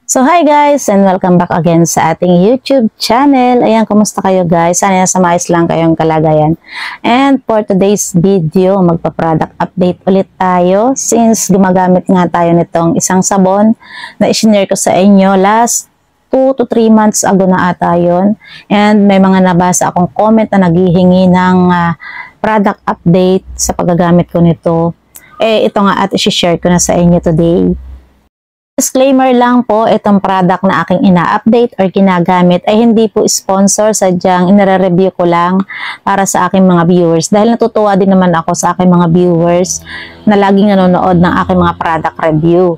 So hi guys and welcome back again sa ating YouTube channel. Ayan, kumusta kayo guys? Sana nasa maayos lang kayong kalagayan. And for today's video, magpa-product update ulit tayo since gumagamit nga tayo nitong isang sabon na i-share ko sa inyo last 2 to 3 months ago na ata yun. And may mga nabasa akong comment na naghihingi ng product update sa paggagamit ko nito. Ito nga at i-share ko na sa inyo today. Disclaimer lang po, itong product na aking ina-update or ginagamit ay hindi po sponsor, sadyang inare-review ko lang para sa aking mga viewers. Dahil natutuwa din naman ako sa aking mga viewers na laging nanonood ng aking mga product review.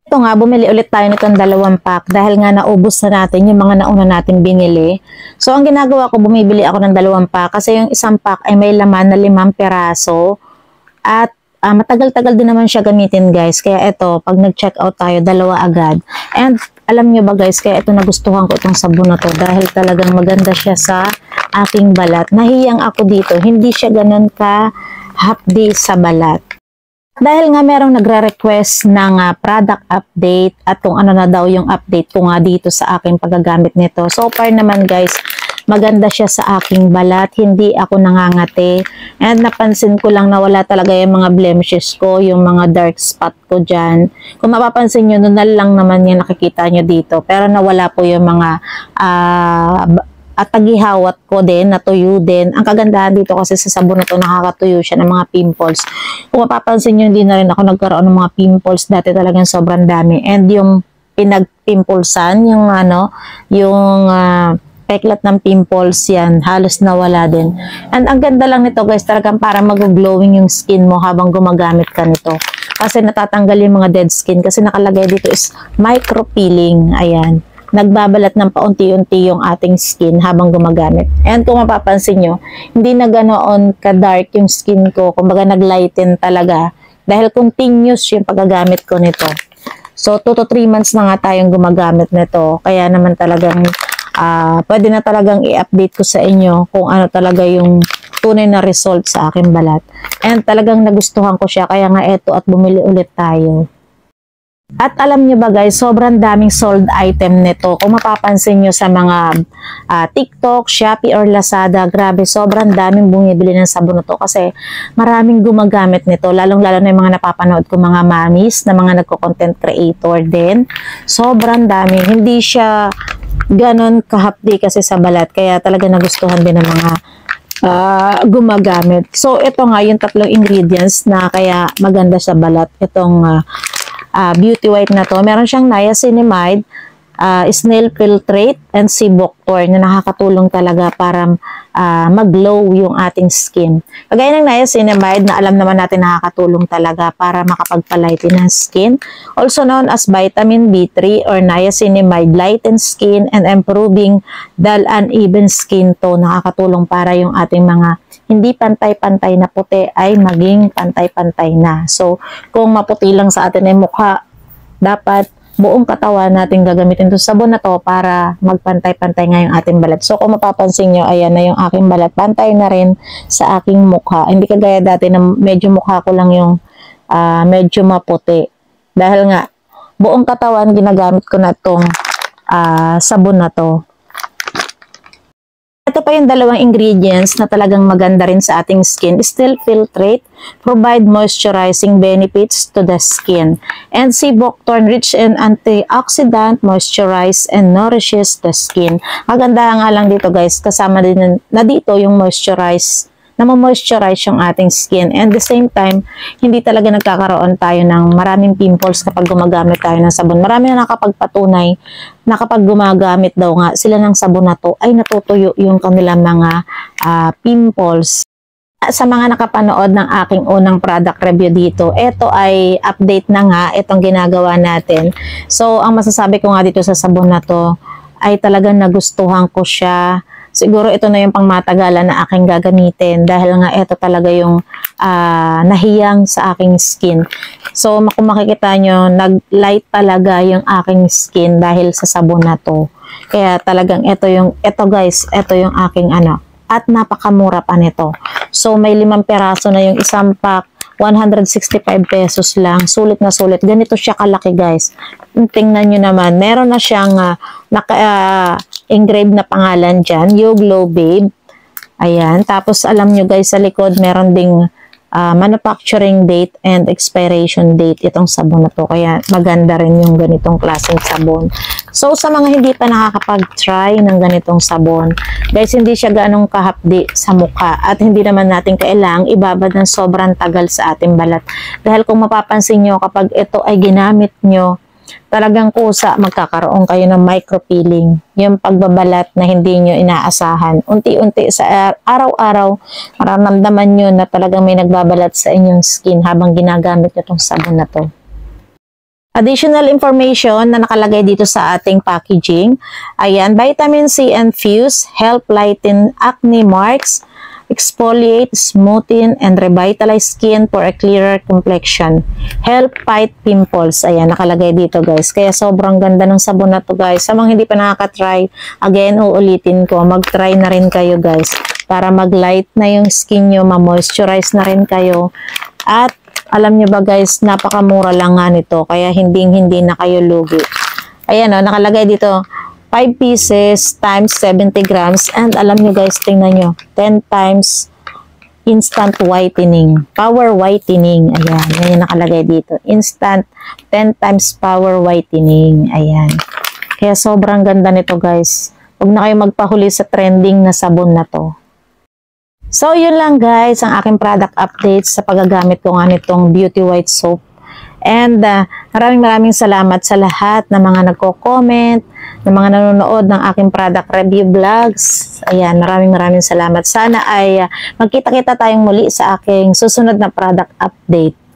Ito nga, bumili ulit tayo nitong 2 pack dahil nga naubos na natin yung mga nauna natin binili. So, ang ginagawa ko, bumibili ako ng 2 pack kasi yung isang pack ay may laman na 5 peraso at matagal-tagal din naman siya gamitin guys. Kaya ito, pag nag-check out tayo, 2 agad. And alam nyo ba guys, kaya ito nagustuhan ko itong sabon na to dahil talagang maganda siya sa aking balat. Nahiyang ako dito, hindi siya ganun ka hapdi sa balat. Dahil nga merong nagre-request ng product update at kung ano na daw yung update ko nga dito sa aking paggagamit nito. So far naman guys, maganda siya sa aking balat, hindi ako nangangati. And napansin ko lang na wala talaga yung mga blemishes ko, yung mga dark spot ko dyan. Kung mapapansin nyo, nunal lang naman yung nakikita nyo dito. Pero nawala po yung mga at tagihawat ko din, natuyo din. Ang kagandahan dito kasi sa sabon na to, nakakatuyo siya ng mga pimples. Kung mapapansin nyo, hindi na rin ako nagkaroon ng mga pimples. Dati talagang sobrang dami. And yung pinagpimpulsan, yung peklat ng pimples yan, halos nawala din. And ang ganda lang nito guys, talagang para mag-glowing yung skin mo habang gumagamit ka nito. Kasi natatanggal yung mga dead skin kasi nakalagay dito is micro peeling. Ayan. Nagbabalat ng paunti-unti yung ating skin habang gumagamit. And kung mapapansin nyo, hindi na ganoon ka-dark yung skin ko. Kumbaga nag-lighten talaga. Dahil continuous yung paggagamit ko nito. So 2 to 3 months na nga tayong gumagamit nito. Kaya naman talagang pwede na talagang i-update ko sa inyo kung ano talaga yung tunay na result sa aking balat. And talagang nagustuhan ko siya, kaya nga eto at bumili ulit tayo. At alam nyo ba guys, sobrang daming sold item nito. Kung mapapansin nyo sa mga TikTok, Shopee or Lazada, grabe, sobrang daming bumibili ng sabon na to kasi maraming gumagamit nito. Lalong-lalo na yung mga napapanood ko mga mamis na mga nagko-content creator din. Sobrang dami. Hindi siya ganon kahapdi kasi sa balat. Kaya talaga nagustuhan din ng mga gumagamit. So, ito nga yung 3 ingredients na kaya maganda sa balat. Itong beauty white na to. Meron siyang niacinamide, snail filtrate, and siboctor na nakakatulong talaga para mag-glow yung ating skin. Kagaya ng niacinamide na alam naman natin nakakatulong talaga para makapagpalighten ng skin. Also known as vitamin B3 or niacinamide lightens skin and improving dull uneven skin tone. Nakakatulong para yung ating mga hindi pantay-pantay na puti ay maging pantay-pantay na. So, kung maputi lang sa atin ay mukha, dapat buong katawan natin gagamitin itong sabon na to para magpantay-pantay nga yung ating balat. So, kung mapapansin nyo, ayan na yung aking balat. Pantay na rin sa aking mukha. Hindi kagaya dati na medyo mukha ko lang yung medyo maputi. Dahil nga, buong katawan ginagamit ko na itong sabon na to. Ito pa yung 2 ingredients na talagang maganda rin sa ating skin. Snail filtrate, provide moisturizing benefits to the skin. And siboctor, rich in antioxidant, moisturize and nourishes the skin. Maganda nga lang dito guys, kasama din na dito yung moisturize, na ma-moisturize yung ating skin. And the same time, hindi talaga nagkakaroon tayo ng maraming pimples kapag gumagamit tayo ng sabon. Marami na nakapagpatunay na kapag gumagamit daw nga sila ng sabon na to, ay natutuyo yung kanilang mga pimples. Sa mga nakapanood ng aking unang product review dito, ito ay update na nga, itong ginagawa natin. So, ang masasabi ko nga dito sa sabon na to, ay talagang nagustuhan ko siya. Siguro ito na yung pangmatagalan na aking gagamitin dahil nga ito talaga yung nahiyang sa aking skin. So, kung makikita nyo, nag-light talaga yung aking skin dahil sa sabon na to. Kaya talagang ito guys, ito yung aking at napakamura pa nito. So, may 5 peraso na yung isang pack. 165 pesos lang. Sulit na sulit. Ganito siya kalaki, guys. Tingnan nyo naman. Meron na siyang naka-engrave na pangalan dyan. You Glow Babe. Ayan. Tapos, alam nyo guys, sa likod, meron ding manufacturing date and expiration date itong sabon na to. Kaya maganda rin yung ganitong klaseng sabon. So, sa mga hindi pa nakakapag-try ng ganitong sabon, guys, hindi siya ganong kahapdi sa mukha at hindi naman natin kailangang ibabad ng sobrang tagal sa ating balat. Dahil kung mapapansin nyo, kapag ito ay ginamit nyo, talagang kusa magkakaroon kayo ng micropeeling. Yung pagbabalat na hindi nyo inaasahan. Unti-unti sa araw-araw, mararamdaman nyo na talagang may nagbabalat sa inyong skin habang ginagamit nyo itong sabon na to. Additional information na nakalagay dito sa ating packaging. Ayan, vitamin C infused, help lighten acne marks, exfoliate, smoothen, and revitalize skin for a clearer complexion. Help fight pimples. Ayan, nakalagay dito guys. Kaya sobrang ganda ng sabon na to guys. Sa mga hindi pa nakaka-try, again, uulitin ko, mag-try na rin kayo guys. Para mag-light na yung skin nyo, ma-moisturize na rin kayo. At alam nyo ba guys, napakamura lang nga nito. Kaya hindi na kayo lugi. Ayan o, nakalagay dito. 5 pieces times 70 grams. And alam nyo guys, tingnan nyo. 10 times instant whitening. Power whitening. Ayan. Yan yung nakalagay dito. Instant 10 times power whitening. Ayan. Kaya sobrang ganda nito guys. Huwag na kayo magpahuli sa trending na sabon na to. So, yun lang guys, ang aking product updates sa paggagamit ko nga nitong Beauty White Soap. And maraming salamat sa lahat ng mga nagko-comment, ng mga nanonood ng aking product review vlogs. Ayan, maraming salamat. Sana ay magkita-kita tayong muli sa aking susunod na product update.